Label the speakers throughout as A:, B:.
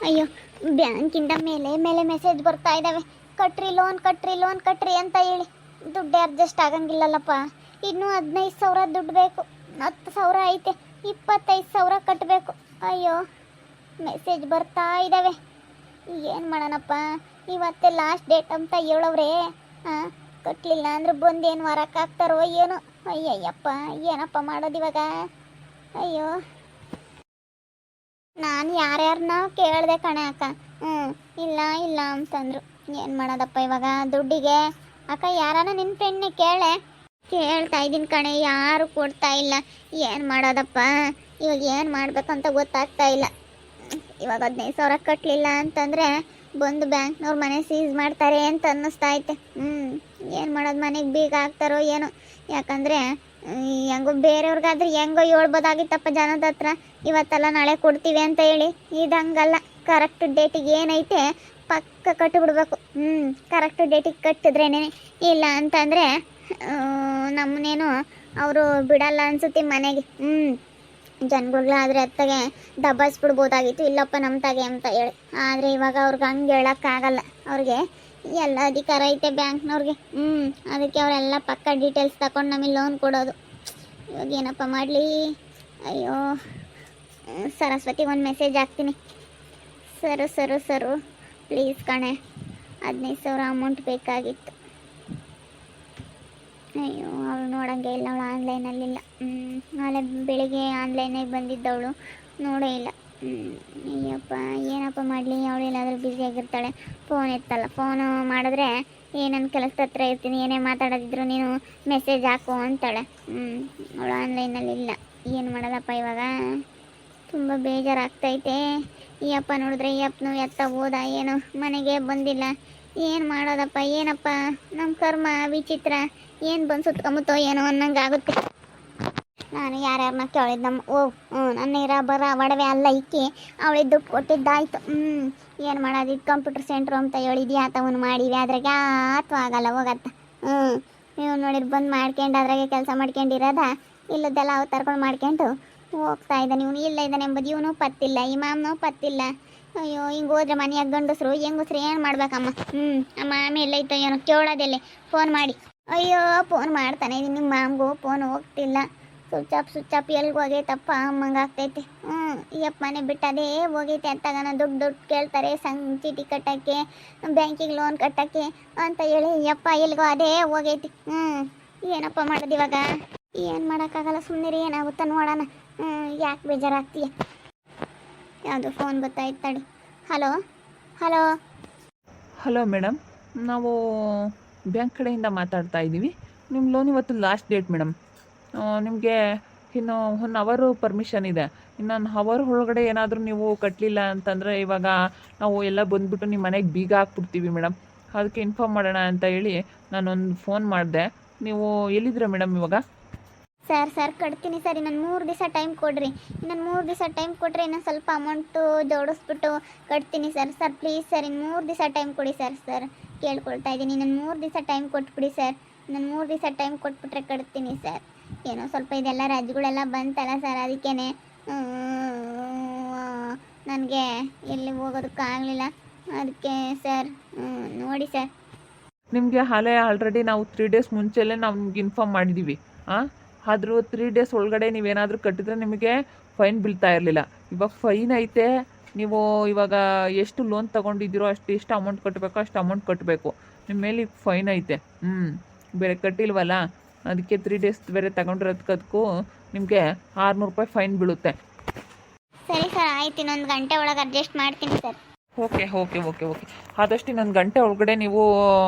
A: ಅಯ್ಯೋ, ಬ್ಯಾಂಕಿಂದ ಮೇಲೆ ಮೇಲೆ ಮೆಸೇಜ್ ಬರ್ತಾ ಇದ್ದಾವೆ. ಕಟ್ರಿ ಲೋನ್ ಕಟ್ರಿ ಲೋನ್ ಕಟ್ರಿ ಅಂತ ಹೇಳಿ. ದುಡ್ಡೇ ಅಡ್ಜಸ್ಟ್ ಆಗಂಗಿಲ್ಲಲ್ಲಪ್ಪ. ಇನ್ನೂ 15,000 ದುಡ್ಡು ಬೇಕು. 10,000 ಐತೆ, 25,000 ಕಟ್ಟಬೇಕು. ಅಯ್ಯೋ, ಮೆಸೇಜ್ ಬರ್ತಾ ಇದ್ದಾವೆ. ಏನು ಮಾಡೋಣಪ್ಪ, ಇವತ್ತೇ ಲಾಸ್ಟ್ ಡೇಟ್ ಅಂತ ಹೇಳವ್ರೆ. ಕಟ್ಟಲಿಲ್ಲ ಅಂದ್ರೆ ಬಂದೇನು ಮಾರಕ್ಕಾಗ್ತಾರೋ ಏನೋ. ಅಯ್ಯಯ್ಯಪ್ಪ, ಏನಪ್ಪ ಮಾಡೋದು ಇವಾಗ? ಅಯ್ಯೋ, ನಾನು ಯಾರ್ಯಾರನ್ನ ಕೇಳಿದೆ ಕಣೆ ಅಕ್ಕ. ಇಲ್ಲ ಇಲ್ಲ ಅಂತಂದ್ರು. ಏನು ಮಾಡೋದಪ್ಪ ಇವಾಗ ದುಡ್ಡಿಗೆ? ಅಕ್ಕ, ಯಾರನ್ನ ನಿನ್ನ ಫ್ರೆಂಡ್ನೇ ಕೇಳ್ತಾ ಇದ್ದೀನಿ ಕಣೆ, ಯಾರು ಕೊಡ್ತಾ ಇಲ್ಲ. ಏನು ಮಾಡೋದಪ್ಪ ಇವಾಗ? ಏನು ಮಾಡ್ಬೇಕಂತ ಗೊತ್ತಾಗ್ತಾ ಇಲ್ಲ. ಇವಾಗ 15,000 ಕಟ್ಟಲಿಲ್ಲ ಅಂತಂದರೆ ಬಂದು ಬ್ಯಾಂಕ್ನವ್ರು ಮನೆ ಸೀಸ್ ಮಾಡ್ತಾರೆ ಅಂತ ಅನ್ನಿಸ್ತಾ ಐತೆ. ಏನು ಮಾಡೋದು? ಮನೆಗೆ ಬೀಗ ಹಾಕ್ತಾರೋ ಏನೋ. ಯಾಕಂದರೆ ಹೆಂಗೋ ಬೇರೆಯವ್ರಿಗಾದ್ರೆ ಹೆಂಗೋ ಹೇಳ್ಬೋದಾಗಿತ್ತಪ್ಪ ಜನದ ಹತ್ರ, ಇವತ್ತೆಲ್ಲ ನಾಳೆ ಕೊಡ್ತೀವಿ ಅಂತ ಹೇಳಿ. ಇದಂಗಲ್ಲ, ಕರೆಕ್ಟ್ ಡೇಟಿಗೆ ಏನೈತೆ ಪಕ್ಕ ಕಟ್ಟಿಬಿಡ್ಬೇಕು. ಕರೆಕ್ಟ್ ಡೇಟಿಗೆ ಕಟ್ಟಿದ್ರೇನೆ. ಇಲ್ಲ ಅಂತಂದರೆ ನಮ್ಮನ್ನೇನು ಅವರು ಬಿಡಲ್ಲ ಅನ್ಸುತ್ತೆ ಮನೆಗೆ. ಜನಗಳಾದರೆ ಅತ್ತಗೆ ದಬ್ಬಾಯಿಸ್ಬಿಡ್ಬೋದಾಗಿತ್ತು, ಇಲ್ಲಪ್ಪ ನಮ್ಮ ತಾಗೆ ಅಂತ ಹೇಳಿ. ಆದರೆ ಇವಾಗ ಅವ್ರಿಗೆ ಹಂಗೆ ಹೇಳೋಕ್ಕಾಗಲ್ಲ. ಅವ್ರಿಗೆ ಎಲ್ಲ ಅಧಿಕಾರ ಐತೆ ಬ್ಯಾಂಕ್ನವ್ರಿಗೆ. ಅದಕ್ಕೆ ಅವರೆಲ್ಲ ಪಕ್ಕ ಡೀಟೇಲ್ಸ್ ತಗೊಂಡು ನಮಗೆ ಲೋನ್ ಕೊಡೋದು. ಇವಾಗ ಏನಪ್ಪ ಮಾಡಲಿ? ಅಯ್ಯೋ, ಸರಸ್ವತಿ ಒಂದು ಮೆಸೇಜ್ ಹಾಕ್ತೀನಿ. ಸರು ಪ್ಲೀಸ್ ಕಣೆ, 15,000 ಅಮೌಂಟ್ ಬೇಕಾಗಿತ್ತು. ಅಯ್ಯೋ, ಅವಳು ನೋಡೋಂಗೆ ಇಲ್ಲ, ಅವಳು ಆನ್ಲೈನಲ್ಲಿಲ್ಲ. ನಾಳೆ ಬೆಳಿಗ್ಗೆ ಆನ್ಲೈನಾಗಿ ಬಂದಿದ್ದವಳು ನೋಡೇ ಇಲ್ಲ. ಅಯ್ಯಪ್ಪ, ಏನಪ್ಪ ಮಾಡಲಿ? ಅವಳು ಎಲ್ಲಾದರೂ ಬ್ಯುಸಿಯಾಗಿರ್ತಾಳೆ, ಫೋನ್ ಎತ್ತಲ್ಲ. ಫೋನು ಮಾಡಿದ್ರೆ ನನ್ನ ಕೆಲಸದ ಹತ್ರ ಇರ್ತೀನಿ, ಏನೇ ಮಾತಾಡೋದಿದ್ರು ನೀನು ಮೆಸೇಜ್ ಹಾಕು ಅಂತಾಳೆ. ಅವಳು ಆನ್ಲೈನಲ್ಲಿಲ್ಲ. ಏನು ಮಾಡೋದಪ್ಪ ಇವಾಗ? ತುಂಬ ಬೇಜಾರಾಗ್ತೈತೆ. ಈ ಅಪ್ಪ ನೋಡಿದ್ರೆ ಈ ಅಪ್ಪನು ಎತ್ತ ಹೋದ, ಏನು ಮನೆಗೆ ಬಂದಿಲ್ಲ. ಏನು ಮಾಡೋದಪ್ಪ? ಏನಪ್ಪ ನಮ್ಮ ಕರ್ಮ ವಿಚಿತ್ರ. ಏನು ಬಂದು ಸುತ್ಕೊಂಬತ್ತೋ ಏನೋ ಅನ್ನಂಗೆ ಆಗುತ್ತೆ. ನಾನು ಯಾರ್ಯಾರನ್ನ ಕೇಳಿದ್ದು ನನ್ನ ಬರ ಒಡವೆ ಅಲ್ಲ ಇಕ್ಕಿ ಅವಳಿಗೆ ದುಡ್ಡು ಕೊಟ್ಟಿದ್ದಾಯ್ತು. ಏನು ಮಾಡೋದು? ಇದು ಕಂಪ್ಯೂಟರ್ ಸೆಂಟ್ರು ಅಂತ ಹೇಳಿದ್ಯಾ ಆತವನು ಮಾಡಿವಿ, ಅದ್ರಾಗೆ ಆತು ಆಗಲ್ಲ ಹೋಗತ್ತ. ನೀವು ನೋಡಿರಿ ಬಂದು ಮಾಡ್ಕೊಂಡು ಅದ್ರಾಗೆ ಕೆಲಸ ಮಾಡ್ಕೊಂಡಿರೋದ. ಇಲ್ಲದೆಲ್ಲ ಅವು ತರ್ಕೊಂಡು ಮಾಡ್ಕೊಂಡು ಹೋಗ್ತಾ ಇದ್ದಾನೆ. ಇವನು ಇಲ್ಲ ಇದ್ದಾನೆ ಎಂಬುದು ಇವನು ಪತ್ತಿಲ್ಲ, ಈ ಮಾಮನೂ ಪತ್ತಿಲ್ಲ. ಅಯ್ಯೋ, ಹಿಂಗೆ ಹೋದ್ರೆ ಮನೆಯಾಗ ಗಂಡಸ್ರು ಹೆಂಗಸ್ರು ಏನು ಮಾಡ್ಬೇಕಮ್ಮ? ಆ ಮಾಮಿ ಎಲ್ಲೈತೋ ಏನೋ ಕೇಳೋದೆಲ್ಲೇ ಫೋನ್ ಮಾಡಿ. ಅಯ್ಯೋ, ಫೋನ್ ಮಾಡ್ತಾನೆ ಇದೀನಿ, ನಿಮ್ಮ ಮಾಮ್ಗೂ ಫೋನ್ ಹೋಗ್ತಿಲ್ಲ. ಸ್ವಿಚ್ ಆಫ್ ಎಲ್ಗೆ ಹೋಗೈತಪ್ಪ ಅಮ್ಮಂಗೆ ಆಗ್ತೈತೆ. ಈ ಅಪ್ಪ ಮನೆ ಬಿಟ್ಟು ಅದೇ ಹೋಗೈತೆ. ಅತ್ತಾಗನ ದುಡ್ಡು ಕೇಳ್ತಾರೆ, ಚೀಟಿ ಕಟ್ಟೋಕ್ಕೆ, ಬ್ಯಾಂಕಿಗೆ ಲೋನ್ ಕಟ್ಟೋಕ್ಕೆ ಅಂತ ಹೇಳಿ ಯಪ್ಪ ಎಲ್ಗೋ ಅದೇ ಹೋಗೈತಿ. ಏನಪ್ಪ ಮಾಡೋದು ಇವಾಗ? ಏನು ಮಾಡೋಕ್ಕಾಗಲ್ಲ, ಸುಮ್ಮನೆ ಏನಾಗುತ್ತಾ ನೋಡೋಣ. ಯಾಕೆ ಬೇಜಾರಾಗ್ತೀಯ? ಯಾವುದು ಫೋನ್ ಗೊತ್ತಾಯ್ತು ತಡಿ. ಹಲೋ
B: ಹಲೋ ಮೇಡಮ್, ನಾವು ಬ್ಯಾಂಕ್ ಕಡೆಯಿಂದ ಮಾತಾಡ್ತಾ ಇದ್ದೀವಿ. ನಿಮ್ಮ ಲೋನ್ ಇವತ್ತು ಲಾಸ್ಟ್ ಡೇಟ್ ಮೇಡಮ್. ನಿಮಗೆ ಇನ್ನು 1 ಅವರು ಪರ್ಮಿಷನ್ ಇದೆ. ಇನ್ನೊಂದು ಅವರ್ ಒಳಗಡೆ ಏನಾದರೂ ನೀವು ಕಟ್ಟಲಿಲ್ಲ ಅಂತಂದರೆ ಇವಾಗ ನಾವು ಎಲ್ಲ ಬಂದುಬಿಟ್ಟು ನಿಮ್ಮ ಮನೆಗೆ ಬೀಗ ಹಾಕ್ಬಿಡ್ತೀವಿ ಮೇಡಮ್. ಅದಕ್ಕೆ ಇನ್ಫಾರ್ಮ್ ಮಾಡೋಣ ಅಂತ ಹೇಳಿ ನಾನೊಂದು ಫೋನ್ ಮಾಡಿದೆ. ನೀವು ಎಲ್ಲಿದ್ದೀರಾ ಮೇಡಮ್ ಇವಾಗ?
A: ಸರ್ ಕಟ್ತೀನಿ ಸರ್. ಇನ್ನೊಂದು 3 ದಿವಸ ಟೈಮ್ ಕೊಡ್ರಿ. ಇನ್ನೊಂದು 3 ದಿವಸ ಟೈಮ್ ಕೊಟ್ಟರೆ ಇನ್ನೊಂದು ಸ್ವಲ್ಪ ಅಮೌಂಟು ಜೋಡಿಸ್ಬಿಟ್ಟು ಕಟ್ತೀನಿ ಸರ್. ಪ್ಲೀಸ್ ಸರ್, ಇನ್ನು 3 ದಿವಸ ಟೈಮ್ ಕೊಡಿ ಸರ್ ಕೇಳ್ಕೊಳ್ತಾ ಇದ್ದೀನಿ. ಇನ್ನೊಂದು 3 ದಿವಸ ಟೈಮ್ ಕೊಟ್ಬಿಡಿ ಸರ್. ಇನ್ನೊಂದು 3 ದಿವಸ ಟೈಮ್ ಕೊಟ್ಬಿಟ್ರೆ ಕಟ್ತೀನಿ ಸರ್. ಏನೋ ಸ್ವಲ್ಪ ಇದೆಲ್ಲ ರಜೆಗಳೆಲ್ಲ ಬಂತಲ್ಲ ಸರ್, ಅದಕ್ಕೇ ನನಗೆ ಎಲ್ಲಿ ಹೋಗೋದಕ್ಕಾಗಲಿಲ್ಲ. ಅದಕ್ಕೆ ಸರ್ ನೋಡಿ ಸರ್.
B: ನಿಮಗೆ ಆಲ್ರೆಡಿ ನಾವು 3 ಡೇಸ್ ಮುಂಚೆಲೇ ನಾವು ನಿಮ್ಗೆ ಇನ್ಫಾರ್ಮ್ ಮಾಡಿದ್ದೀವಿ. ಆದರೂ 3 ಡೇಸ್ ಒಳಗಡೆ ನೀವೇನಾದರೂ ಕಟ್ಟಿದ್ರೆ ನಿಮಗೆ ಫೈನ್ ಬೀಳ್ತಾ ಇರಲಿಲ್ಲ. ಇವಾಗ ಫೈನ್ ಐತೆ. ನೀವು ಇವಾಗ ಎಷ್ಟು ಲೋನ್ ತೊಗೊಂಡಿದ್ದೀರೋ ಎಷ್ಟು ಅಮೌಂಟ್ ಕಟ್ಟಬೇಕೋ ಅಷ್ಟು ಅಮೌಂಟ್ ಕಟ್ಟಬೇಕು. ನಿಮ್ಮ ಮೇಲೆ ಫೈನ್ ಐತೆ. ಬೇರೆ ಕಟ್ಟಿಲ್ವಲ್ಲ, ಅದಕ್ಕೆ 3 ಡೇಸ್ ಬೇರೆ ತಗೊಂಡಿರೋದಕ್ಕೂ ನಿಮಗೆ 600 ರೂಪಾಯಿ ಫೈನ್ ಬೀಳುತ್ತೆ.
A: ಸರಿ ಸರ್, ಆಯ್ತು. ಇನ್ನೊಂದು ಗಂಟೆ ಒಳಗೆ ಅಡ್ಜಸ್ಟ್ ಮಾಡ್ತೀನಿ ಸರ್.
B: ಓಕೆ. ಆದಷ್ಟು ಇನ್ನೊಂದು ಗಂಟೆ ಒಳಗಡೆ ನೀವು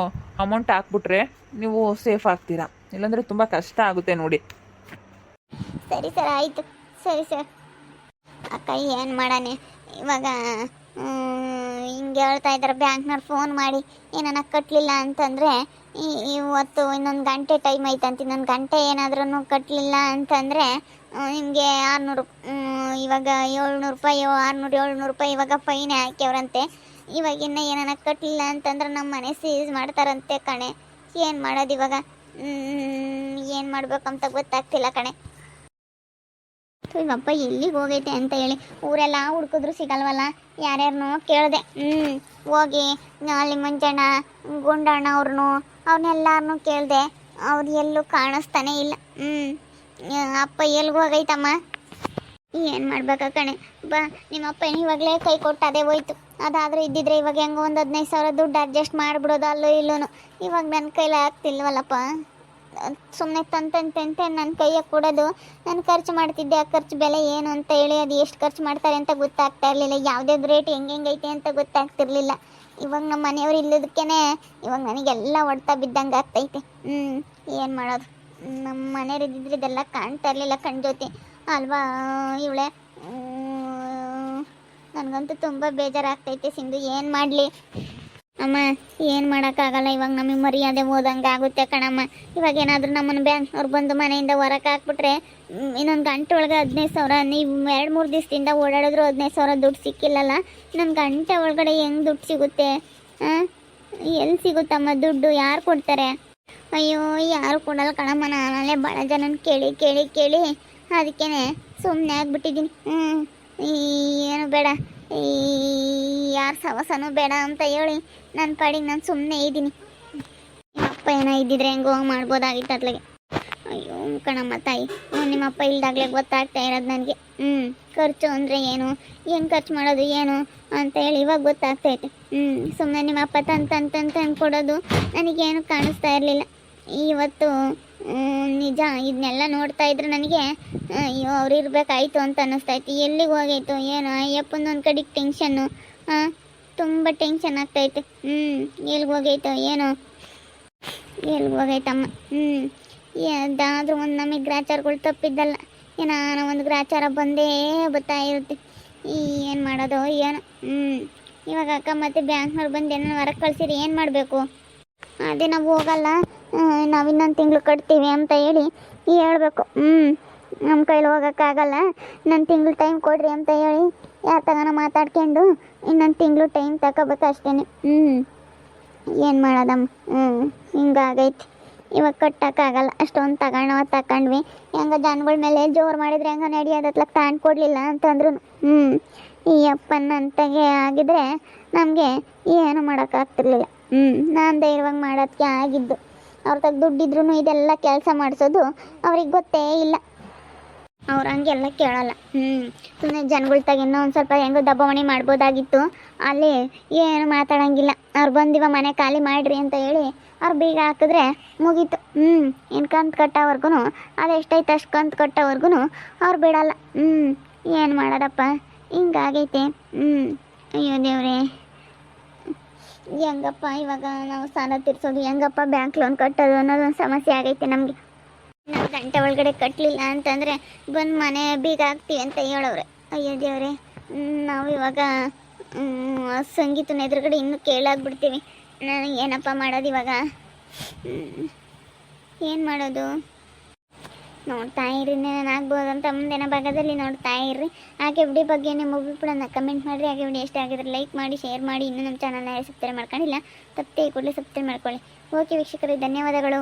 B: ಅಮೌಂಟ್ ಹಾಕ್ಬಿಟ್ರೆ ನೀವು ಸೇಫ್ ಆಗ್ತೀರಾ. ಇಲ್ಲಾಂದರೆ ತುಂಬ ಕಷ್ಟ ಆಗುತ್ತೆ ನೋಡಿ.
A: ಸರಿ ಸರ್, ಆಯಿತು. ಸರಿ ಸರ್. ಅಕ್ಕ, ಏನು ಮಾಡೋಣ ಇವಾಗ? ಹಿಂಗೆ ಹೇಳ್ತಾ ಇದ್ದಾರೆ ಬ್ಯಾಂಕ್ನವ್ರು ಫೋನ್ ಮಾಡಿ, ಏನನ್ನ ಕಟ್ಟಲಿಲ್ಲ ಅಂತಂದರೆ ಇವತ್ತು ಇನ್ನೊಂದು ಗಂಟೆ ಟೈಮ್ ಐತಂತ. ಇನ್ನೊಂದು ಗಂಟೆ ಏನಾದ್ರೂ ಕಟ್ಟಲಿಲ್ಲ ಅಂತಂದರೆ ನಿಮಗೆ 600, ಇವಾಗ 700 ರೂಪಾಯಿ, 700 ರೂಪಾಯಿ ಇವಾಗ ಫೈನ್ ಹಾಕ್ಯವ್ರಂತೆ. ಇವಾಗಿನ್ನ ಏನನ್ನ ಕಟ್ಟಲಿಲ್ಲ ಅಂತಂದ್ರೆ ನಮ್ಮ ಮನೆ ಸೀಸ್ ಮಾಡ್ತಾರಂತೆ ಕಣೆ. ಏನು ಮಾಡೋದು ಇವಾಗ? ಏನು ಮಾಡ್ಬೇಕಂತ ಗೊತ್ತಾಗ್ತಿಲ್ಲ ಕಣೆ. ಇವಪ್ಪ ಎಲ್ಲಿಗೆ ಹೋಗೈತೆ ಅಂತ ಹೇಳಿ ಊರೆಲ್ಲ ಹುಡ್ಕಿದ್ರು ಸಿಗಲ್ವಲ್ಲ. ಯಾರ್ಯಾರನೋ ಕೇಳಿದೆ. ಹೋಗಿ ಅಲ್ಲಿ ಮಂಜಣ್ಣ ಗುಂಡಣ್ಣ ಅವ್ರನ್ನೆಲ್ಲರನ್ನೂ ಕೇಳಿದೆ. ಅವ್ರು ಎಲ್ಲೂ ಕಾಣಿಸ್ತಾನೆ ಇಲ್ಲ. ಅಪ್ಪ ಎಲ್ಗೆ ಹೋಗೈತಮ್ಮ? ಏನು ಮಾಡ್ಬೇಕ ಕಣೆ ಬಾ. ನಿಮ್ಮಪ್ಪ ಇವಾಗಲೇ ಕೈ ಕೊಟ್ಟು ಅದೇ ಹೋಯ್ತು. ಅದಾದರೂ ಇದ್ದಿದ್ರೆ ಇವಾಗ ಹೆಂಗೋ ಒಂದು 15,000 ದುಡ್ಡು ಅಡ್ಜಸ್ಟ್ ಮಾಡಿಬಿಡೋದು ಅಲ್ಲೂ ಇಲ್ಲೂ. ಇವಾಗ ನನ್ನ ಕೈಲಿ ಆಗ್ತಿಲ್ವಲ್ಲಪ್ಪ. ಸುಮ್ಮನೆ ತಂತೆ ನನ್ನ ಕೈಯಾಗ ಕೊಡೋದು. ನಾನು ಖರ್ಚು ಮಾಡ್ತಿದ್ದೆ. ಆ ಖರ್ಚು ಬೆಲೆ ಏನು ಅಂತ ಹೇಳಿ ಅದು ಎಷ್ಟು ಖರ್ಚು ಮಾಡ್ತಾರೆ ಅಂತ ಗೊತ್ತಾಗ್ತಾ ಇರಲಿಲ್ಲ. ಯಾವುದ್ಯಾವ್ದು ರೇಟ್ ಹೆಂಗೈತೆ ಅಂತ ಗೊತ್ತಾಗ್ತಿರ್ಲಿಲ್ಲ. ಇವಾಗ ನಮ್ಮ ಮನೆಯವ್ರು ಇಲ್ಲದಕ್ಕೇ ಇವಾಗ ನನಗೆಲ್ಲ ಹೊಡ್ತಾ ಬಿದ್ದಂಗೆ ಆಗ್ತೈತೆ. ಏನು ಮಾಡೋದು? ನಮ್ಮ ಮನೆಯವ್ರು ಇದ್ದಿದ್ರೆ ಇದೆಲ್ಲ ಕಾಣ್ತಾ ಇರಲಿಲ್ಲ ಕಣ್ಜೋತಿ ಅಲ್ವಾ ಇವಳೆ. ನನಗಂತೂ ತುಂಬ ಬೇಜಾರಾಗ್ತೈತೆ ಸಿಂಧು. ಏನು ಮಾಡಲಿ ಅಮ್ಮ? ಏನು ಮಾಡೋಕ್ಕಾಗಲ್ಲ. ಇವಾಗ ನಮಗೆ ಮರ್ಯಾದೆ ಹೋದಂಗೆ ಆಗುತ್ತೆ ಕಣಮ್ಮ. ಇವಾಗ ಏನಾದರೂ ನಮ್ಮನ್ನು ಬ್ಯಾಂಕ್ನವ್ರು ಬಂದು ಮನೆಯಿಂದ ಹೊರಗೆ ಹಾಕ್ಬಿಟ್ರೆ ಇನ್ನೊಂದು ಗಂಟೆ ಒಳಗೆ 15,000. ನೀವು 2-3 ದಿವಸದಿಂದ ಓಡಾಡಿದ್ರು 15,000 ದುಡ್ಡು ಸಿಕ್ಕಿಲ್ಲಲ್ಲ. ಇನ್ನೊಂದು ಗಂಟೆ ಒಳಗಡೆ ಹೆಂಗೆ ದುಡ್ಡು ಸಿಗುತ್ತೆ? ಎಲ್ಲಿ ಸಿಗುತ್ತಮ್ಮ ದುಡ್ಡು? ಯಾರು ಕೊಡ್ತಾರೆ? ಅಯ್ಯೋ ಯಾರು ಕೊಡಲ್ಲ ಕಣಮ್ಮ. ನಾನಲ್ಲೇ ಭಾಳ ಜನನ ಕೇಳಿ ಅದಕ್ಕೇ ಸುಮ್ಮನೆ ಆಗ್ಬಿಟ್ಟಿದ್ದೀನಿ. ಏನು ಬೇಡ, ಯಾರ ಸವಸನೂ ಬೇಡ ಅಂತ ಹೇಳಿ ನನ್ನ ಪಾಡಿಗೆ ನಾನು ಸುಮ್ಮನೆ ಇದ್ದೀನಿ. ಅಪ್ಪ ಏನೋ ಇದ್ದಿದ್ರೆ ಹೆಂಗೋ ಮಾಡ್ಬೋದಾಗಿತ್ತು ಅತ್ಲಾಗೆ. ಅಯ್ಯೋ ಕಣಮ್ಮ ತಾಯಿ, ನಿಮ್ಮಪ್ಪ ಇಲ್ದಾಗಲೇ ಗೊತ್ತಾಗ್ತಾ ಇರೋದು ನನಗೆ. ಖರ್ಚು ಅಂದರೆ ಏನು, ಹೆಂಗೆ ಖರ್ಚು ಮಾಡೋದು ಏನು ಅಂತ ಹೇಳಿ ಇವಾಗ ಗೊತ್ತಾಗ್ತೈತೆ. ಸುಮ್ಮನೆ ನಿಮ್ಮಪ್ಪ ತಂದು ಕೊಡೋದು ನನಗೇನು ಕಾಣಿಸ್ತಾ ಇರಲಿಲ್ಲ. ಇವತ್ತು ನಿಜ ಇದನ್ನೆಲ್ಲ ನೋಡ್ತಾ ಇದ್ರೆ ನನಗೆ ಅಯ್ಯೋ ಅವ್ರು ಇರಬೇಕಾಯ್ತು ಅಂತ ಅನ್ನಿಸ್ತೈತಿ. ಎಲ್ಲಿಗೆ ಹೋಗೈತು ಏನೋ ಅಯ್ಯಪ್ಪಂದೊಂದು ಕಡೆಗೆ ಟೆನ್ಷನ್ನು. ತುಂಬ ಟೆನ್ಷನ್ ಆಗ್ತೈತೆ. ಎಲ್ಲಿಗೆ ಹೋಗೈತೋ ಏನೋ, ಎಲ್ಲಿಗೆ ಹೋಗೈತಮ್ಮ. ಯಾವುದಾದ್ರೂ ಒಂದು ನಮಗೆ ಗ್ರಾಚಾರಗಳು ತಪ್ಪಿದ್ದಲ್ಲ, ಏನಾನ ಒಂದು ಗ್ರಾಚಾರ ಬಂದೇ ಬರ್ತಾ ಇರುತ್ತೆ. ಏನು ಮಾಡೋದು ಏನೋ. ಇವಾಗ ಅಕ್ಕ ಮತ್ತು ಬ್ಯಾಂಕ್ನವ್ರು ಬಂದು ಏನೋ ಹೊರಗೆ ಕಳ್ಸಿರಿ ಏನು ಮಾಡಬೇಕು? ಅದೇ ನಾವು ಹೋಗಲ್ಲ, ನಾವು ಇನ್ನೊಂದು ತಿಂಗಳು ಕಟ್ತೀವಿ ಅಂತ ಹೇಳಿ ಹೇಳ್ಬೇಕು. ನಮ್ಮ ಕೈಲಿ ಹೋಗೋಕ್ಕಾಗಲ್ಲ, ಇನ್ನೊಂದು ತಿಂಗಳು ಟೈಮ್ ಕೊಡ್ರಿ ಅಂತ ಹೇಳಿ ಯಾರ ತಗೋನ ಮಾತಾಡ್ಕೊಂಡು ಇನ್ನೊಂದು ತಿಂಗಳು ಟೈಮ್ ತಗೋಬೇಕು ಅಷ್ಟೇ. ಏನು ಮಾಡೋದಮ್ಮ? ಹಿಂಗಾಗೈತಿ. ಇವಾಗ ಕಟ್ಟೋಕ್ಕಾಗಲ್ಲ. ಅಷ್ಟೊಂದು ತಗೊಂಡ್ವಿ. ಹೆಂಗ ಜನಗಳ ಮೇಲೆ ಜೋರು ಮಾಡಿದ್ರೆ ಹೆಂಗ ನಡೆಯೋದತ್ಲಕ್ಕೆ ತಾಂಡು ಕೊಡಲಿಲ್ಲ ಅಂತಂದ್ರು ಈ ಅಪ್ಪನಂತಗೆ ಆಗಿದ್ರೆ ನಮಗೆ ಏನು ಮಾಡೋಕ್ಕಾಗ್ತಿರ್ಲಿಲ್ಲ. ನಾನು ಧೈರ್ಯವಾಗಿ ಮಾಡೋದಕ್ಕೆ ಆಗಿದ್ದು. ಅವ್ರ ತಗ ದುಡ್ಡಿದ್ರೂ ಇದೆಲ್ಲ ಕೆಲಸ ಮಾಡಿಸೋದು ಅವ್ರಿಗೆ ಗೊತ್ತೇ ಇಲ್ಲ. ಅವ್ರು ಹಂಗೆಲ್ಲ ಕೇಳಲ್ಲ. ಸುಮ್ಮನೆ ಜನಗಳ ತಗ ಇನ್ನೂ ಒಂದು ಸ್ವಲ್ಪ ಹೆಂಗೋ ದಬ್ಬಾವಣೆ ಮಾಡ್ಬೋದಾಗಿತ್ತು. ಅಲ್ಲಿ ಏನು ಮಾತಾಡೋಂಗಿಲ್ಲ. ಅವ್ರು ಬಂದಿವ ಮನೆ ಖಾಲಿ ಮಾಡಿರಿ ಅಂತ ಹೇಳಿ ಅವ್ರು ಬೀಗ ಹಾಕಿದ್ರೆ ಮುಗೀತು. ಇನ್ನು ಕಂತು ಕಟ್ಟೋವರೆಗೂ ಅದೆಷ್ಟೈತೆ ಅಷ್ಟು ಕಂತು ಕಟ್ಟೋವರೆಗೂ ಅವ್ರು ಬಿಡಲ್ಲ. ಏನು ಮಾಡೋದಪ್ಪ? ಹಿಂಗಾಗೈತೆ. ಅಯ್ಯೋ ದೇವ್ರೇ, ಹೆಂಗಪ್ಪ ಇವಾಗ ನಾವು ಸಾಲ ತೀರ್ಸೋದು, ಹೆಂಗಪ್ಪ ಬ್ಯಾಂಕ್ ಲೋನ್ ಕಟ್ಟೋದು ಅನ್ನೋದೊಂದು ಸಮಸ್ಯೆ ಆಗೈತೆ ನಮಗೆ. ನಾವು ಗಂಟೆ ಒಳಗಡೆ ಕಟ್ಟಲಿಲ್ಲ ಅಂತಂದರೆ ಬಂದು ಮನೆ ಬೀಗ ಹಾಕ್ತೀವಿ ಅಂತ ಹೇಳೋರೆ. ಅಯ್ಯೋ ದೇವ್ರೆ, ನಾವು ಇವಾಗ ಸಂಗೀತನ ಎದುರುಗಡೆ ಇನ್ನೂ ಕೇಳಾಗ್ಬಿಡ್ತೀವಿ. ನನಗೆ ಏನಪ್ಪ ಮಾಡೋದು ಇವಾಗ? ಏನು ಮಾಡೋದು? ನೋಡ್ತಾ ಇರಿ, ಆಗ್ಬೋದಂತ ಮುಂದಿನ ಭಾಗದಲ್ಲಿ ನೋಡ್ತಾ ಇರ್ರಿ. ಹಾಗೆ ವಿಡಿಯೋ ಬಗ್ಗೆ ನಿಮ್ಮ ಅಭಿಪ್ರಾಯನ ಕಮೆಂಟ್ ಮಾಡಿರಿ. ಹಾಗೆ ವಿಡಿಯೋ ಇಷ್ಟ ಆಗಿದ್ರೆ ಲೈಕ್ ಮಾಡಿ, ಶೇರ್ ಮಾಡಿ. ಇನ್ನೂ ನಮ್ಮ ಚಾನಲ್ನ ಸಬ್ಸ್ಕ್ರೈಬ್ ಮಾಡ್ಕೊಂಡಿಲ್ಲ, ತಪ್ಪೇ ಕೂಡಲೇ ಸಬ್ಸ್ಕ್ರೈಬ್ ಮಾಡ್ಕೊಳ್ಳಿ. ಓಕೆ ವೀಕ್ಷಕರೇ, ಧನ್ಯವಾದಗಳು.